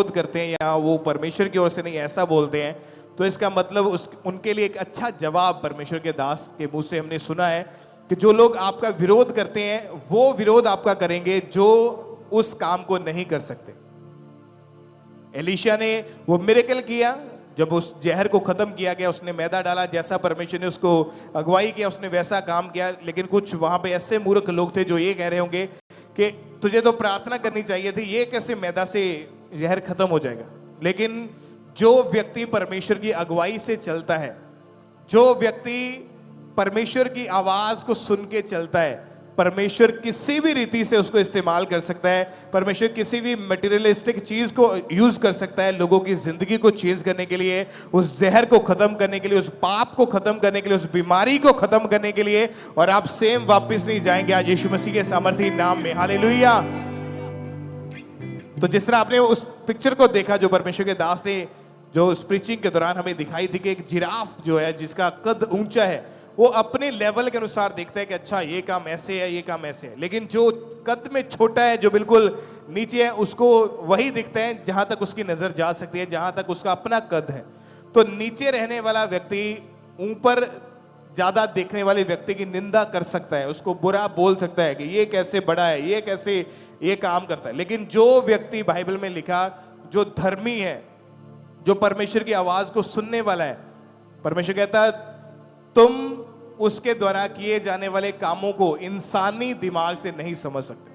विरोध करते हैं या वो परमेश्वर की ओर से नहीं ऐसा बोलते हैं, तो इसका मतलब उनके लिए एक अच्छा जवाब परमेश्वर के दास के मुंह से हमने सुना है कि जो लोग आपका विरोध करते हैं वो विरोध आपका करेंगे जो उस काम को नहीं कर सकते। एलीशा ने वो मिरेकल किया, जब उस जहर को खत्म किया गया, उसने मैदा डाला, जैसा परमेश्वर ने उसको अगुवाई किया उसने वैसा काम किया। लेकिन कुछ वहां पे ऐसे मूर्ख लोग थे जो ये कह रहे होंगे कि तुझे तो प्रार्थना करनी चाहिए थी, ये कैसे मैदा से जहर खत्म हो जाएगा। लेकिन जो व्यक्ति परमेश्वर की अगुवाई से चलता है, जो व्यक्ति परमेश्वर की आवाज को सुन के चलता है, परमेश्वर किसी भी रीति से उसको इस्तेमाल कर सकता है। परमेश्वर किसी भी मटेरियलिस्टिक चीज को यूज कर सकता है लोगों की जिंदगी को चेंज करने के लिए, उस जहर को खत्म करने के लिए, उस पाप को खत्म करने के लिए, उस बीमारी को खत्म करने के लिए, और आप सेम वापस नहीं जाएंगे आज यीशु मसीह के सामर्थी नाम में। हालेलुया। तो जिस तरह आपने उस पिक्चर को देखा जो परमेश्वर के दास ने जो उस प्रीचिंग के दौरान हमें दिखाई थी कि एक जिराफ जो है जिसका कद ऊंचा है, वो अपने लेवल के अनुसार देखता है कि अच्छा ये काम ऐसे है, ये काम ऐसे है। लेकिन जो कद में छोटा है, जो बिल्कुल नीचे है, उसको वही दिखता है जहां तक उसकी नजर जा सकती है, जहां तक उसका अपना कद है। तो नीचे रहने वाला व्यक्ति ऊपर ज्यादा देखने वाले व्यक्ति की निंदा कर सकता है, उसको बुरा बोल सकता है कि ये कैसे बड़ा है, ये कैसे ये काम करता है। लेकिन जो व्यक्ति बाइबल में लिखा जो धर्मी है, जो परमेश्वर की आवाज को सुनने वाला है, परमेश्वर कहता है तुम उसके द्वारा किए जाने वाले कामों को इंसानी दिमाग से नहीं समझ सकते।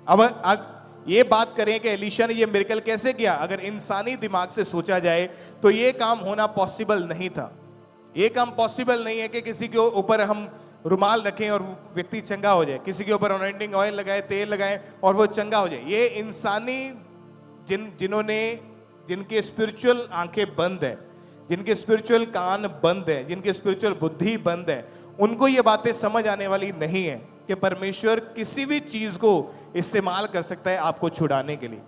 अब ये बात करें कि एलीशा ने ये मिरेकल कैसे किया, अगर इंसानी दिमाग से सोचा जाए तो ये काम होना पॉसिबल नहीं था। ये काम पॉसिबल नहीं है कि किसी के ऊपर हम रुमाल रखें और व्यक्ति चंगा हो जाए, किसी के ऊपर अनॉइंटिंग ऑयल लगाए, तेल लगाए और वो चंगा हो जाए। ये इंसानी जिनके स्पिरिचुअल आंखें बंद है, जिनके स्पिरिचुअल कान बंद है, जिनके स्पिरिचुअल बुद्धि बंद है, उनको ये बातें समझ आने वाली नहीं है कि परमेश्वर किसी भी चीज को इस्तेमाल कर सकता है आपको छुड़ाने के लिए।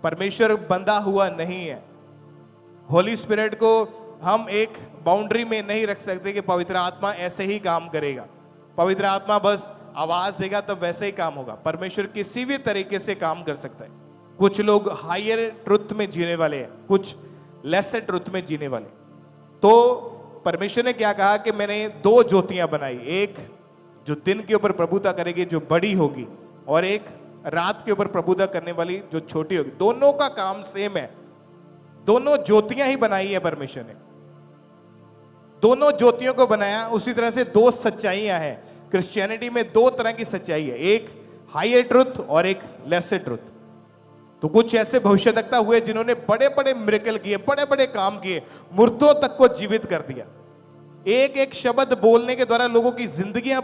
परमेश्वर बंधा हुआ नहीं है। होली स्पिरिट को हम एक बाउंड्री में नहीं रख सकते कि पवित्र आत्मा ऐसे ही काम करेगा, पवित्र आत्मा बस आवाज देगा तब वैसे ही काम होगा। परमेश्वर किसी भी तरीके से काम कर सकता है। कुछ लोग हायर ट्रुथ में जीने वाले हैं, कुछ लेसर ट्रुथ में जीने वाले। तो परमेश्वर ने क्या कहा कि मैंने दो ज्योतियां बनाई, एक जो दिन के ऊपर प्रभुता करेगी जो बड़ी होगी, और एक रात के ऊपर प्रभुता करने वाली जो छोटी होगी। दोनों का काम सेम है, दोनों ज्योतियां ही बनाई है परमेश्वर ने, दोनों ज्योतियों को बनाया। उसी तरह से दो सच्चाइयां हैं क्रिश्चियनिटी में, दो तरह की सच्चाई है, एक हायर ट्रुथ और एक लेसर ट्रुथ। तो कुछ ऐसे भविष्यवक्ता हुए जिन्होंने बड़े बड़े मिरेकल किए, बड़े बड़े काम किए, मुर्दों तक को जीवित कर दिया। एक एक शब्द बोलने के द्वारा लोगों की जिंदगियां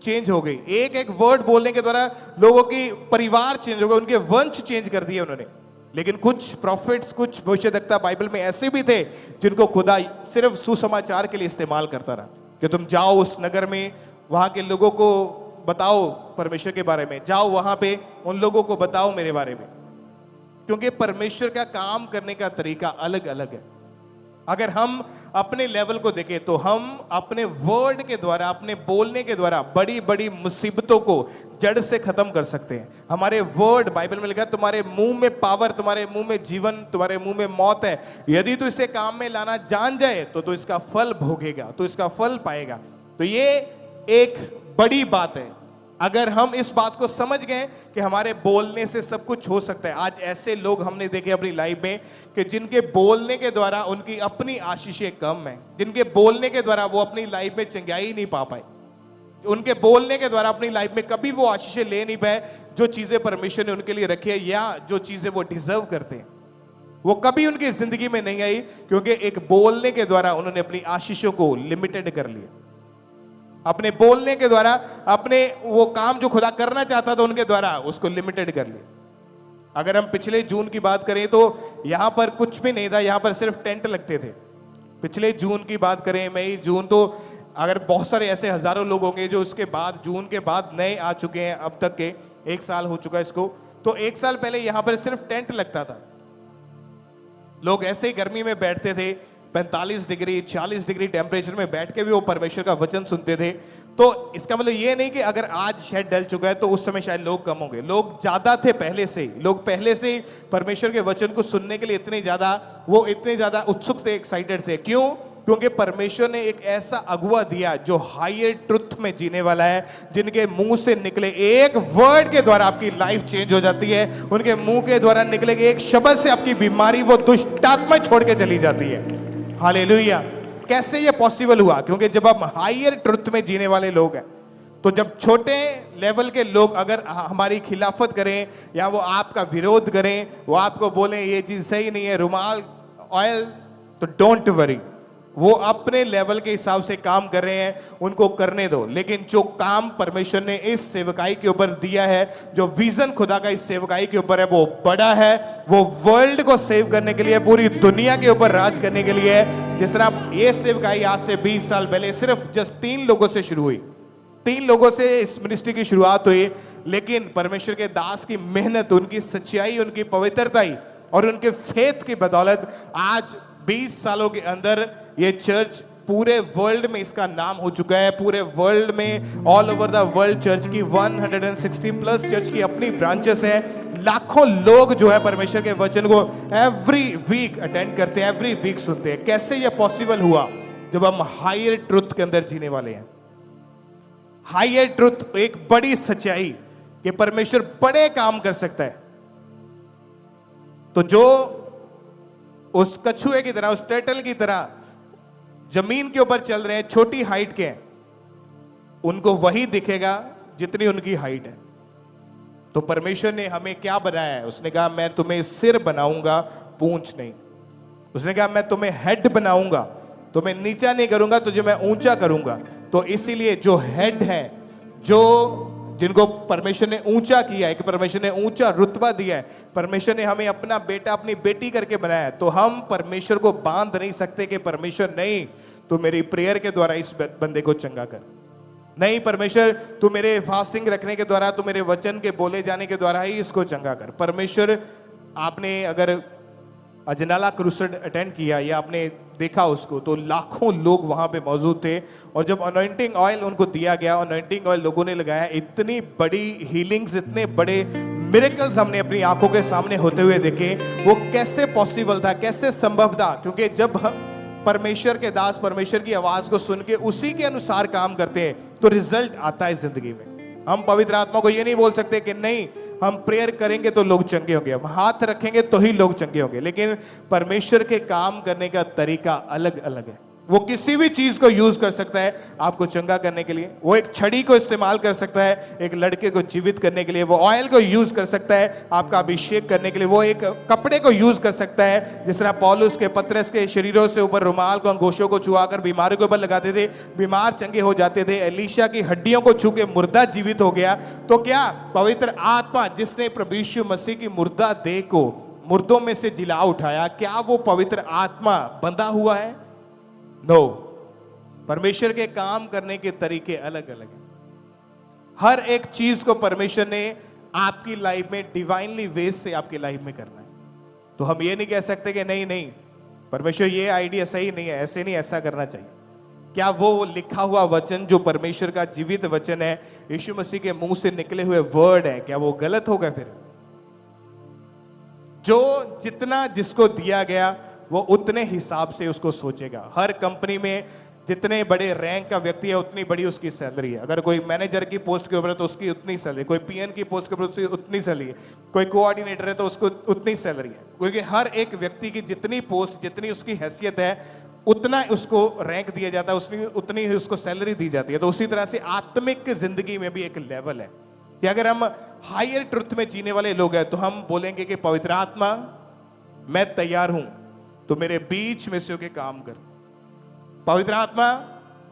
चेंज हो गई, एक एक वर्ड बोलने के द्वारा लोगों की परिवार चेंज हो गए, उनके वंश चेंज कर दिए उन्होंने। लेकिन कुछ प्रॉफिट्स, कुछ भविष्यवक्ता बाइबल में ऐसे भी थे जिनको खुदा सिर्फ सुसमाचार के लिए इस्तेमाल करता रहा कि तुम जाओ उस नगर में, वहां के लोगों को बताओ परमेश्वर के बारे में, जाओ वहां पे उन लोगों को बताओ मेरे बारे में, क्योंकि परमेश्वर का काम करने का तरीका अलग अलग है। अगर हम अपने लेवल को देखें तो हम अपने वर्ड के द्वारा, अपने बोलने के द्वारा बड़ी बड़ी मुसीबतों को जड़ से खत्म कर सकते हैं। हमारे वर्ड, बाइबल में लिखा है तुम्हारे मुंह में पावर, तुम्हारे मुंह में जीवन, तुम्हारे मुंह में मौत है। यदि तू इसे काम में लाना जान जाए तो इसका फल भोगेगा, तो इसका फल पाएगा। तो ये एक बड़ी बात है। अगर हम इस बात को समझ गए कि हमारे बोलने से सब कुछ हो सकता है। आज ऐसे लोग हमने देखे अपनी लाइफ में कि जिनके बोलने के द्वारा उनकी अपनी आशीषें कम है, जिनके बोलने के द्वारा वो अपनी लाइफ में चंगाई नहीं पा पाए, उनके बोलने के द्वारा अपनी लाइफ में कभी वो आशीषें ले नहीं पाए जो चीजें परमेश्वर ने उनके लिए रखी है या जो चीजें वो डिजर्व करते हैं, वो कभी उनकी जिंदगी में नहीं आई, क्योंकि एक बोलने के द्वारा उन्होंने अपनी आशीषों को लिमिटेड कर लिया। अपने बोलने के द्वारा अपने वो काम जो खुदा करना चाहता था उनके द्वारा उसको लिमिटेड कर लिया। अगर हम पिछले जून की बात करें तो यहां पर कुछ भी नहीं था, यहां पर सिर्फ टेंट लगते थे। पिछले जून की बात करें, मई जून, तो अगर बहुत सारे ऐसे हजारों लोग होंगे जो उसके बाद, जून के बाद नए आ चुके हैं, अब तक के 1 साल हो चुका है इसको, तो 1 साल पहले यहां पर सिर्फ टेंट लगता था। लोग ऐसे ही गर्मी में बैठते थे, 45 डिग्री 40 डिग्री टेम्परेचर में बैठ के भी वो परमेश्वर का वचन सुनते थे। तो इसका मतलब ये नहीं कि अगर आज शेड डल चुका है तो उस समय शायद लोग कम होंगे, लोग ज्यादा थे पहले से ही। लोग पहले से ही परमेश्वर के वचन को सुनने के लिए इतने ज्यादा उत्सुक थे, एक्साइटेड थे। क्यों? क्योंकि परमेश्वर ने एक ऐसा अगुआ दिया जो हायर ट्रुथ में जीने वाला है, जिनके मुंह से निकले एक वर्ड के द्वारा आपकी लाइफ चेंज हो जाती है। उनके मुंह के द्वारा निकले एक शब्द से आपकी बीमारी, वो दुष्टात्मा छोड़ के चली जाती है। हालेलुया। कैसे ये पॉसिबल हुआ? क्योंकि जब हम हायर ट्रुथ में जीने वाले लोग हैं, तो जब छोटे लेवल के लोग अगर हमारी खिलाफत करें या वो आपका विरोध करें, वो आपको बोलें ये चीज सही नहीं है, रुमाल ऑयल, तो डोंट वरी, वो अपने लेवल के हिसाब से काम कर रहे हैं, उनको करने दो। लेकिन जो काम परमेश्वर ने इस सेवकाई के ऊपर दिया है, जो विजन खुदा का इस सेवकाई के ऊपर है, वो बड़ा है। वो वर्ल्ड को सेव करने के लिए, पूरी दुनिया के ऊपर राज करने के लिए है। जिस तरह ये सेवकाई आज से 20 साल पहले सिर्फ जस्ट 3 लोगों से शुरू हुई, 3 लोगों से इस मिनिस्ट्री की शुरुआत हुई, लेकिन परमेश्वर के दास की मेहनत, उनकी सच्चाई, उनकी पवित्रता और उनके फेथ की बदौलत आज 20 सालों के अंदर ये चर्च पूरे वर्ल्ड में इसका नाम हो चुका है। पूरे वर्ल्ड में, all over the world church की 160 प्लस चर्च की अपनी ब्रांचेस हैं। लाखों लोग जो है परमेश्वर के वचन को एवरी वीक अटेंड करते हैं, एवरी वीक सुनते हैं। कैसे ये पॉसिबल हुआ? जब हम हायर ट्रुथ के अंदर जीने वाले हैं। हायर ट्रुथ एक बड़ी सच्चाई कि परमेश्वर बड़े काम कर सकता है। तो जो उस कछुए की तरह, उस टर्टल की तरह जमीन के ऊपर चल रहे हैं, छोटी हाइट के हैं, उनको वही दिखेगा जितनी उनकी हाइट है। तो परमेश्वर ने हमें क्या बनाया है? उसने कहा मैं तुम्हें सिर बनाऊंगा, पूंछ नहीं। उसने कहा मैं तुम्हें हेड बनाऊंगा, तुम्हें नीचा नहीं करूंगा, तुझे मैं ऊंचा करूंगा। तो इसीलिए जो हेड है, जो जिनको परमेश्वर ने ऊंचा किया है, कि परमेश्वर ने ऊंचा रुतबा दिया है, परमेश्वर ने हमें अपना बेटा, अपनी बेटी करके बनाया है, तो हम परमेश्वर को बांध नहीं सकते कि परमेश्वर नहीं, तू मेरी प्रेयर के द्वारा इस बंदे को चंगा कर। नहीं परमेश्वर, तू मेरे फास्टिंग रखने के द्वारा, तू मेरे वचन के बोले जाने के द्वारा ही इसको चंगा कर। परमेश्वर, आपने अगर अजनाला क्रूसेड अटेंड किया या आपने देखा उसको, तो लाखों लोग वहां पे मौजूद थे। और जब अनॉइंटिंग ऑयल उनको दिया गया, अनॉइंटिंग ऑयल लोगों ने लगाया, इतनी बड़ी हीलिंग्स, इतने बड़े मिरेकल्स हमने अपनी आंखों के सामने होते हुए देखे। वो कैसे पॉसिबल था, कैसे संभव था? क्योंकि जब परमेश्वर के दास परमेश्वर की आवाज को सुन के उसी के अनुसार काम करते हैं, तो रिजल्ट आता है जिंदगी में। हम पवित्र आत्मा को ये नहीं बोल सकते कि नहीं, हम प्रेयर करेंगे तो लोग चंगे होंगे, हम हाथ रखेंगे तो ही लोग चंगे होंगे। लेकिन परमेश्वर के काम करने का तरीका अलग अलग है। वो किसी भी चीज को यूज कर सकता है आपको चंगा करने के लिए। वो एक छड़ी को इस्तेमाल कर सकता है एक लड़के को जीवित करने के लिए। वो ऑयल को यूज कर सकता है आपका अभिषेक करने के लिए। वो एक कपड़े को यूज कर सकता है, जिस तरह पौलुस के, पतरस के शरीरों से ऊपर रुमाल को, अंगोशों को छुआकर बीमारियों के ऊपर लगाते थे, बीमार चंगे हो जाते थे। एलीशा की हड्डियों को छू के मुर्दा जीवित हो गया। तो क्या पवित्र आत्मा जिसने प्रभु यीशु मसीह की मुर्दा देह को मुर्दों में से जिला उठाया, क्या वो पवित्र आत्मा बंधा हुआ है? नो। परमेश्वर के काम करने के तरीके अलग अलग हैं। हर एक चीज को परमेश्वर ने आपकी लाइफ में डिवाइनली वेज से आपकी लाइफ में करना है। तो हम ये नहीं कह सकते कि नहीं नहीं परमेश्वर ये आइडिया सही नहीं है, ऐसे नहीं, ऐसा करना चाहिए। क्या वो लिखा हुआ वचन जो परमेश्वर का जीवित वचन है, यीशु मसीह के मुंह से निकले हुए वर्ड है, क्या वो गलत होगा? फिर जो जितना जिसको दिया गया वो उतने हिसाब से उसको सोचेगा। हर कंपनी में जितने बड़े रैंक का व्यक्ति है उतनी बड़ी उसकी सैलरी है। अगर कोई मैनेजर की पोस्ट के ऊपर है तो उसकी उतनी सैलरी, कोई पीएन की पोस्ट के ऊपर उसकी उतनी सैलरी है, कोई कोऑर्डिनेटर है तो उसको उतनी सैलरी है। क्योंकि हर एक व्यक्ति की जितनी पोस्ट, जितनी उसकी हैसियत है, उतना उसको रैंक दिया जाता है, उतनी ही उसको सैलरी दी जाती है। तो उसी तरह से आत्मिक जिंदगी में भी एक लेवल है कि अगर हम हायर ट्रुथ में जीने वाले लोग हैं तो हम बोलेंगे कि पवित्र आत्मा मैं तैयार हूं, तो मेरे बीच में से होके काम कर। पवित्र आत्मा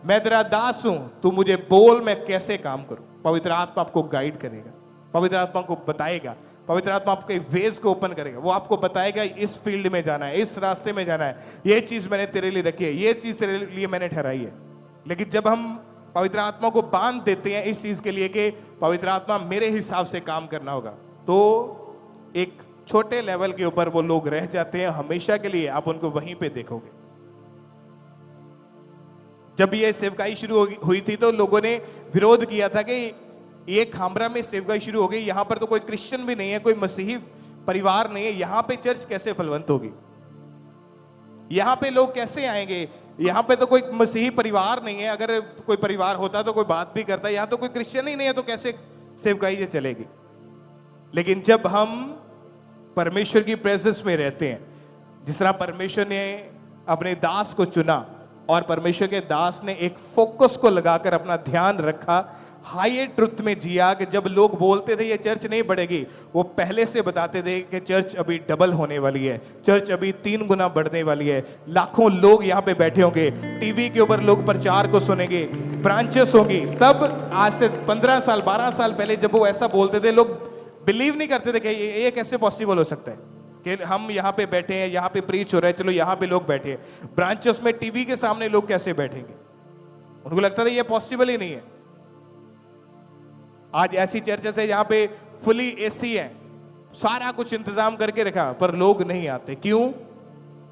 मैं तेरा दास हूं, तू मुझे बोल मैं कैसे काम करूं। पवित्र आत्मा आपको गाइड करेगा, पवित्र आत्मा को बताएगा, पवित्र आत्मा आपके वेज को ओपन करेगा। वो आपको बताएगा इस फील्ड में जाना है, इस रास्ते में जाना है, ये चीज मैंने तेरे लिए रखी है, ये चीज तेरे लिए मैंने ठहराई है। लेकिन जब हम पवित्र आत्मा को बांध देते हैं इस चीज के लिए कि पवित्र आत्मा मेरे हिसाब से काम करना होगा, तो एक छोटे लेवल के ऊपर वो लोग रह जाते हैं हमेशा के लिए। आप उनको वहीं पे देखोगे। जब ये सेवकाई शुरू हुई थी तो लोगों ने विरोध किया था कि ये खामरा में सेवकाई शुरू हो गई, यहाँ पर तो कोई क्रिश्चियन भी नहीं है, कोई मसीही परिवार नहीं है, यहाँ पे चर्च कैसे फलवंत होगी, यहाँ पे लोग कैसे आएंगे, यहाँ पे तो कोई मसीही परिवार नहीं है, अगर कोई परिवार होता तो कोई बात भी करता, यहाँ तो कोई क्रिश्चियन ही नहीं है, तो कैसे सेवकाई ये चलेगी। लेकिन जब हम परमेश्वर की प्रेजेंस में रहते हैं, जिस तरह परमेश्वर ने अपने दास को चुना और परमेश्वर के दास ने एक फोकस को लगाकर अपना ध्यान रखा, हायर ट्रुथ में जिया, कि जब लोग बोलते थे ये चर्च नहीं बढ़ेगी, वो पहले से बताते थे कि चर्च अभी डबल होने वाली है, चर्च अभी 3 गुना बढ़ने वाली है, लाखों लोग यहाँ पे बैठे होंगे, टीवी के ऊपर लोग प्रचार को सुनेंगे, ब्रांचेस होंगी। तब आज से 15 साल 12 साल पहले जब वो ऐसा बोलते थे, लोग बिलीव नहीं करते थे कि ये कैसे पॉसिबल हो सकता है कि हम यहाँ पे बैठे हैं, यहाँ पे प्रीच हो रहा है, चलो यहाँ पे लोग बैठे हैं, ब्रांचेस में टीवी के सामने लोग कैसे बैठेंगे। उनको लगता था ये पॉसिबल ही नहीं है। आज ऐसी चर्चेस है जहां पे फुली एसी है, सारा कुछ इंतजाम करके रखा, पर लोग नहीं आते। क्यों?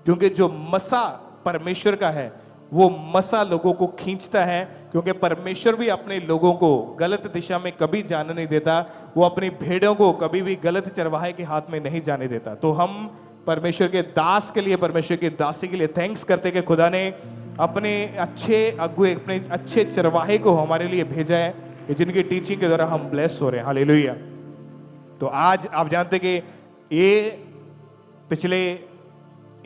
क्योंकि जो मसा परमेश्वर का है वो मसा लोगों को खींचता है, क्योंकि परमेश्वर भी अपने लोगों को गलत दिशा में कभी जाने नहीं देता, वो अपनी भेड़ों को कभी भी गलत चरवाहे के हाथ में नहीं जाने देता। तो हम परमेश्वर के दास के लिए, परमेश्वर की दासी के लिए थैंक्स करते कि खुदा ने अपने अच्छे अगुए, अपने अच्छे चरवाहे को हमारे लिए भेजा है, जिनकी टीचिंग के द्वारा हम ब्लेस हो रहे हैं। हालेलुया। तो आज आप जानते कि ये पिछले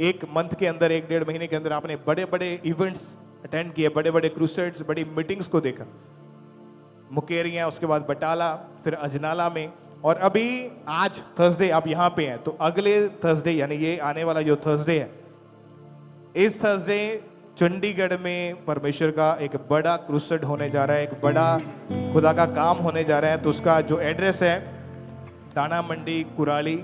1 मंथ के अंदर, 1-1.5 महीने के अंदर आपने बड़े बड़े इवेंट्स अटेंड किए, बड़े बड़े क्रूसेड्स, बड़ी मीटिंग्स को देखा, मुकेरियां, उसके बाद बटाला, फिर अजनाला में, और अभी आज थर्सडे आप यहाँ पे हैं। तो अगले थर्सडे यानी ये आने वाला जो थर्सडे है, इस थर्सडे चंडीगढ़ में परमेश्वर का एक बड़ा क्रूसेड होने जा रहा है, एक बड़ा खुदा का काम होने जा रहा है। तो उसका जो एड्रेस है, Dana Mandi Kurali,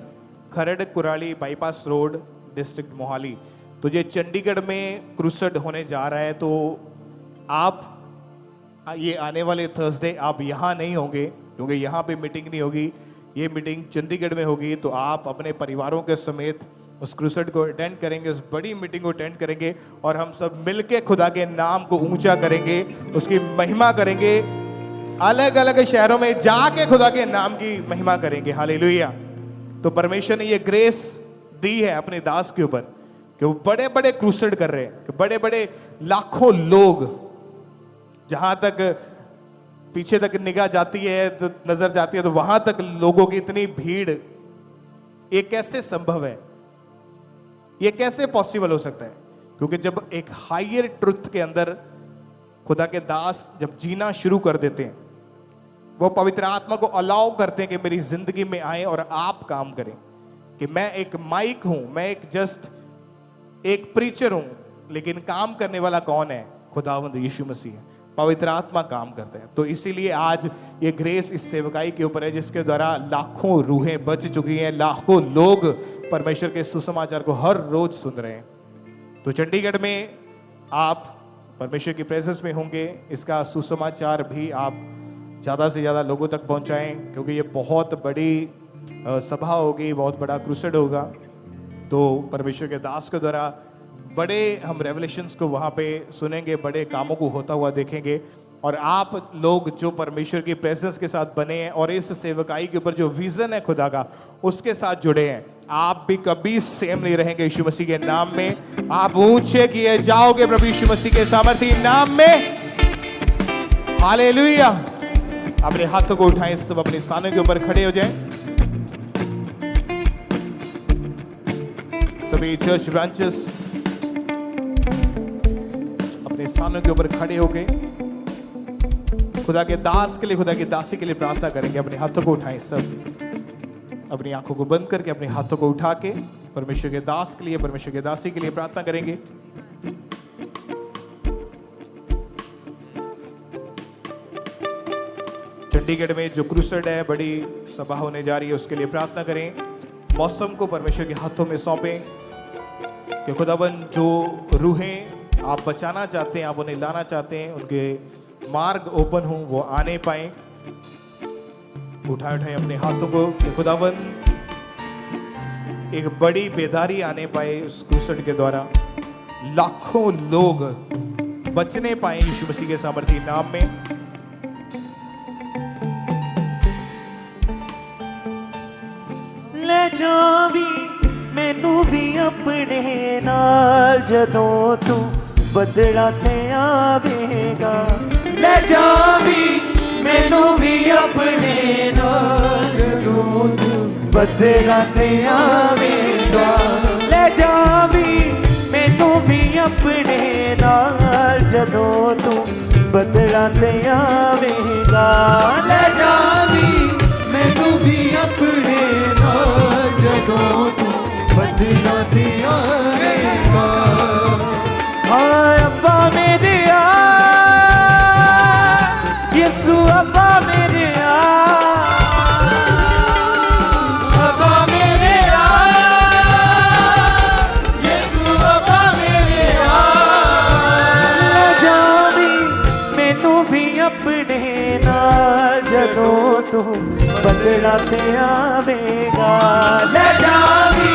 Kharar Kurali bypass road, district Mohali. तो ये चंडीगढ़ में क्रूसेड होने जा रहा है। तो आप ये आने वाले थर्सडे आप यहाँ नहीं होंगे, क्योंकि यहाँ पे मीटिंग नहीं होगी, ये मीटिंग चंडीगढ़ में होगी। तो आप अपने परिवारों के समेत उस क्रूसेड को अटेंड करेंगे, उस बड़ी मीटिंग को अटेंड करेंगे, और हम सब मिलके खुदा के नाम को ऊंचा करेंगे, उसकी महिमा करेंगे, अलग अलग शहरों में जाके खुदा के नाम की महिमा करेंगे। हालेलुया। तो परमेश्वर ने ये ग्रेस दी है अपने दास के ऊपर कि वो बड़े बड़े क्रूसेड कर रहे हैं, कि बड़े बड़े लाखों लोग, जहां तक पीछे तक निगाह जाती है, तो नजर जाती है, तो वहां तक लोगों की इतनी भीड़, ये कैसे संभव है, ये कैसे पॉसिबल हो सकता है? क्योंकि जब एक हायर ट्रुथ के अंदर खुदा के दास जब जीना शुरू कर देते हैं, वो पवित्र आत्मा को अलाउ करते हैं कि मेरी जिंदगी में आए और आप काम करें, कि मैं एक माइक हूं, मैं एक जस्ट एक प्रीचर हूं, लेकिन काम करने वाला कौन है? खुदावंद यीशु मसीह है, पवित्र आत्मा काम करते हैं। तो इसीलिए आज ये ग्रेस इस सेवकाई के ऊपर है, जिसके द्वारा लाखों रूहें बच चुकी हैं, लाखों लोग परमेश्वर के सुसमाचार को हर रोज सुन रहे हैं। तो चंडीगढ़ में आप परमेश्वर की प्रेजेंस में होंगे, इसका सुसमाचार भी आप ज़्यादा से ज़्यादा लोगों तक पहुंचाएं, क्योंकि ये बहुत बड़ी सभा होगी, बहुत बड़ा क्रूसेड होगा। तो परमेश्वर के दास के द्वारा बड़े हम रेवलेशंस को वहाँ पे सुनेंगे, बड़े कामों को होता हुआ देखेंगे, और आप लोग जो परमेश्वर की प्रेजेंस के साथ बने हैं और इस सेवकाई के ऊपर जो विजन है खुदा का, उसके साथ जुड़े हैं, आप भी कभी सेम नहीं रहेंगे। यीशु मसीह के नाम में आप ऊंचे किए जाओगे प्रभु यीशु मसीह के सामर्थी नाम में। हालेलुया। अपने हाथों को उठाएं, सब अपने स्थानों के ऊपर खड़े हो जाएं। सभी चर्च ब्रांचेस अपने स्थानों के ऊपर खड़े हो गए, खुदा के दास के लिए, खुदा की दासी के लिए प्रार्थना करेंगे। अपने हाथों को उठाएं, सब अपनी आंखों को बंद करके अपने हाथों को उठा के परमेश्वर के दास के लिए, परमेश्वर के दासी के लिए प्रार्थना करेंगे। चंडीगढ़ में जो क्रूसेड है, बड़ी सभा होने जा रही है, उसके लिए प्रार्थना करें। मौसम को परमेश्वर के हाथों में सौंपें कि खुदाबंद जो रूहें आप बचाना चाहते हैं, आप उन्हें लाना चाहते हैं, उनके मार्ग ओपन हो, वो आने पाए। उठाए अपने हाथों को कि खुदाबंद एक बड़ी बेदारी आने पाए उस क्रूसेड के द्वारा। लाखों लोग बचने पाए यीशु मसीह के सामर्थी नाम में। ले जावी मैनू भी अपने नाल जदों तू बदला ते आवेगा। ले जावी मैनू भी अपने नाल जदों तू बदला ते आवेगा। ले जावी मैनू भी अपने नाल जदों तू बदला ते आवेगा। ले जावी मैनू भी अपने नाल जदों तू बदला ते आवेगा। हाँ अब्बा मेरे आ यीशु अब्बा मेरे आ अब्बा मेरे आ यीशु अब्बा मेरे आ। ले जावी मैनू भी अपने नाल जदों तू बदला ते आवेगा। ले जावी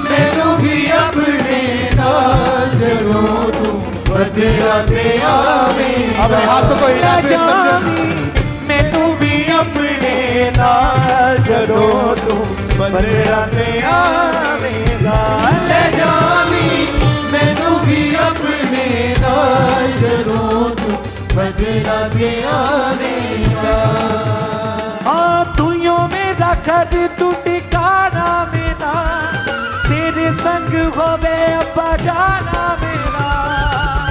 मैनू भी अपने नाल जदों तू बदला ते आवेगा। अपने हाथों को हिला ले के समझो। जावी मैनू भी अपने नाल जदों तू बदला ते आवेगा। ले जावी मैनू भी अपने नाल जदों तू बदला ते आवेगा। हाँ तूयो मेरा घर तू टिकाना मेरा तेरे संग होवे अब्बा जाना मेरा।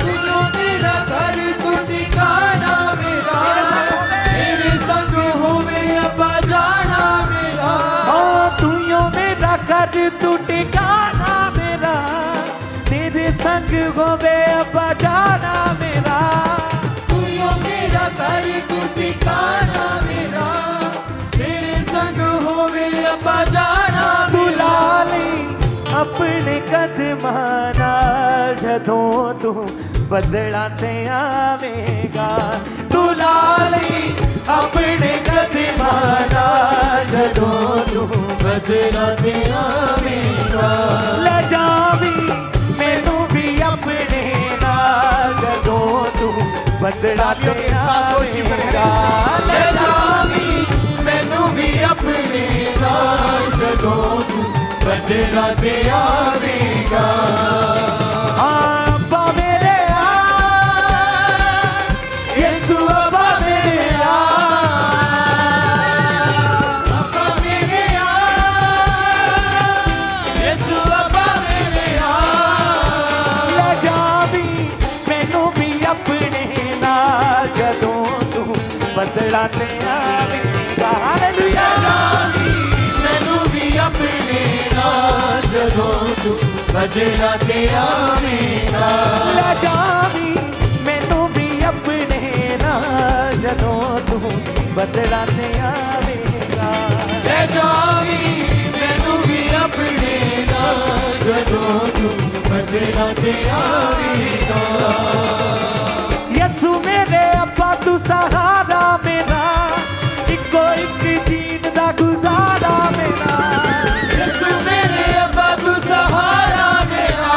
तूयो मेरा घर तू ठिकाना मेरा तेरे संग होवे अब्बा जाना मेरा। हाँ तूयो मेरा घर तू टिकाना मेरा तेरे संग होवे अब्बा जाना मेरा। तूयो मेरा घर तू ठिकाना मेरा तेरे संग होवे अब्बा जाना तू मेरा। लाली अपने कदमां नाल जदों तू बदला ते आवेगा। तू लाली अपने कदमां नाल जदों तू बदला ते आवेगा। ले जावी मैनू भी अपने नाल जदों तू बदला ते आवेगा। ले जावी मैनू भी अपने नाल जदों तू बदला ते आवेगा। अब्बा मेरे आ यीशु अब्बा मेरे आ अब्बा मेरे आ यीशु अब्बा मेरे आ। ले जावी मैनू भी अपने नाल जदों तू बदला ते आवेगा। हालेलुया। मैनू भी अपने नाल जदों तू बदला ते आवेगा। ले जावी मैनू भी अपने नाल जदों तू बदला ते आवेगा। ले जावी मैनू भी अपने नाल जदों तू बदला ते आवेगा। यसु मेरे अब्बा तू सहारा मेरा इको एक जीन दा गुजारा मेरा। यीशु मेरे अब्बा तू सहारा मेरा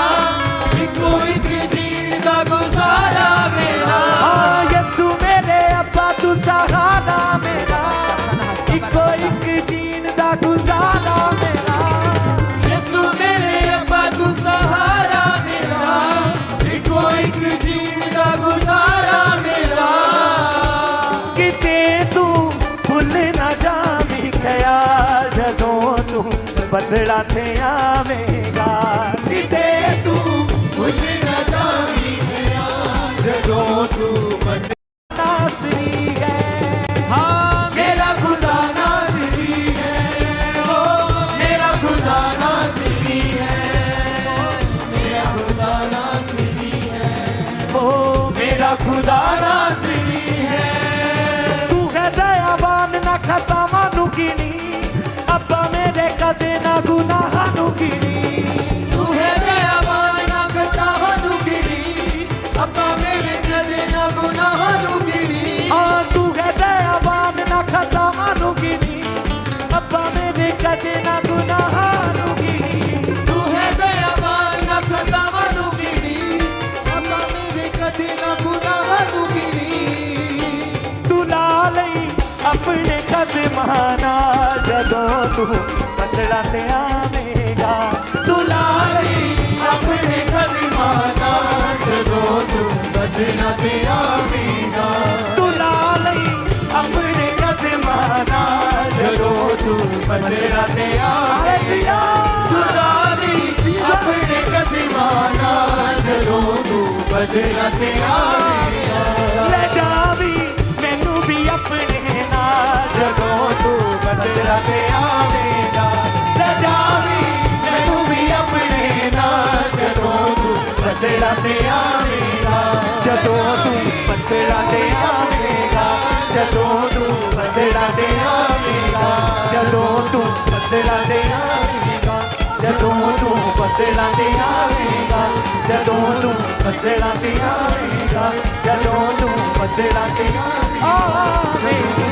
इको एक जीण दा गुजारा मेरा। हाँ यसु मेरे अब्बा तू सहारा मेरा इको एक जीन दा गुजारा मेरा। यीशु मेरे अब्बा तू सहारा मेरा इको एक जीण दा गुजारा मेरा। किते तू भुल ना जावी ख्याल जदों तू बदला ते आवेगा। किते तू भुल न जावी मेरा जदों तू बदला। नासरी है हाँ मेरा खुदा नासरी है ओ मेरा खुदा नासरी है मेरा खुदा नासरी है ओ मेरा खुदा नासरी है। तू है दयावान ना खतावां नू गिनी अब्बा मेरे कदे ना गुनाहां नू गिनी। तू है दयावान खतावां नू गिनी अब्बा मेरे कदे ना गुनाहां नू गिनी। हाँ तू है दयावान ना खतावां नू गिनी अब्बा मेरे कदे ना गुनाहां नू गिनी। तू है दयावान खतावां नू गिनी अब्बा मेरे कदे ना माना जदों तू बदला ते आवेगा दुलारी अपने कदमां नाल जदों तू बदला ते आवेगा दुलारी अपने कदमां नाल जदों तू बदला ते आवेगा दुलारी अपने कदमां नाल जदों तू बदला ते आवेगा ले जावी मैनू भी अपने नाल जदों तू बदला ते आवेगा ले जावी मैनू भी अपने नाल जदों तू बदला ते आवेगा जदों तू बदला ते आवेगा जदों तू बदला ते आवेगा जदों तू बदला ते आवेगा जदों तू बदला ते आवेगा जदों तू बदला ते आवेगा जदों तू बदला ते आवेगा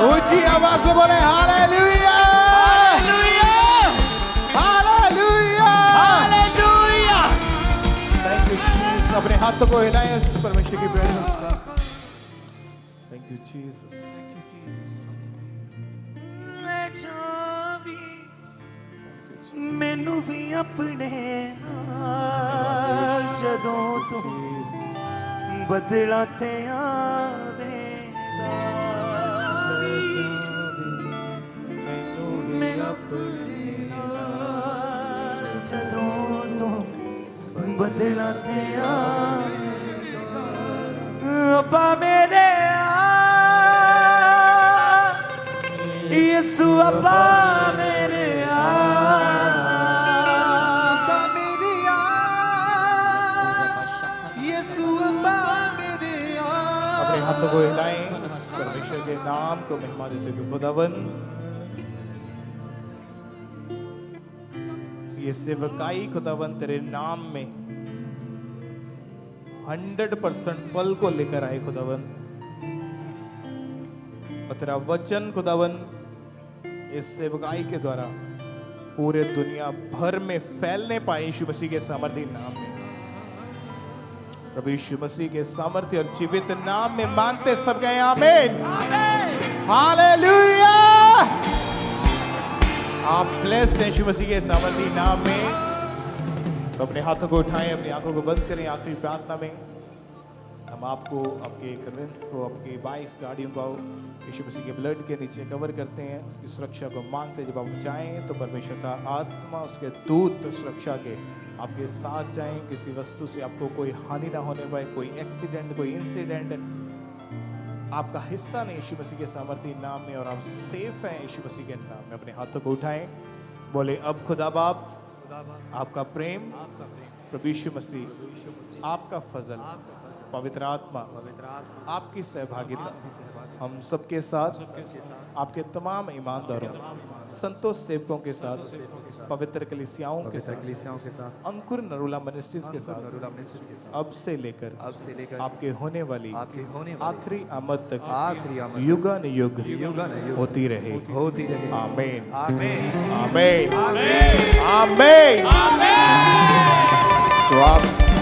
ऊंची आवाज में बोले hallelujah hallelujah hallelujah thank you Jesus अपने हाथों को हिलाएं उस परमेश्वर की प्रेजेंस में थैंक यू जीसस ले जावी मैनू भी अपने नाल जदों तू बदला ते आवेगा मैनू अपने नाल जदों तू बदला ते आवेगा अब्बा मेरे यीशु अब्बा मेरे अब्बा मेरे यीशु अब्बा मेरे अपने हाथों को हिलाएं परमेश्वर के नाम को महिमा देते हुए खुदावन ये सेवकाई खुदावन तेरे नाम में 100% फल को लेकर आए खुदावन और तेरा वचन खुदावन इस सेवकाई के द्वारा पूरे दुनिया भर में फैलने पाए यीशु मसीह के सामर्थ्य नाम में प्रभु यीशु मसीह के सामर्थ्य और जीवित नाम में मांगते सब गए आमीन हालेलुया आप ब्लेस्ड हैं यीशु मसीह के सामर्थ्य नाम में तो अपने हाथों को उठाएं अपनी आंखों को बंद करें आखिरी प्रार्थना में हम आपको आपके कन्वेंस को आपके बाइक्स गाड़ियों को यीशु मसीह के ब्लड के नीचे कवर करते हैं उसकी सुरक्षा को मांगते हैं जब आप जाएं तो परमेश्वर का आत्मा उसके दूत सुरक्षा के आपके साथ जाएं किसी वस्तु से आपको कोई हानि ना होने पाए कोई एक्सीडेंट कोई इंसिडेंट आपका हिस्सा नहीं यीशु मसीह के सामर्थ्य नाम में और आप सेफ हैं यीशु मसीह के नाम में अपने हाथों को उठाएं बोले अब खुदा बाप आपका प्रेम प्रभु यीशु मसीह आपका फजल पवित्र आत्मा आपकी सहभागिता हम सबके साथ आपके तमाम ईमानदारों संतोष सेवकों के साथ पवित्र कलीसियाओं के साथ अंकुर नरूला मिनिस्ट्रीज के साथ अब से लेकर आपके होने वाली आखिरी आमद तक युगान युग होती रहे आमीन आमीन आमीन आमीन तो आप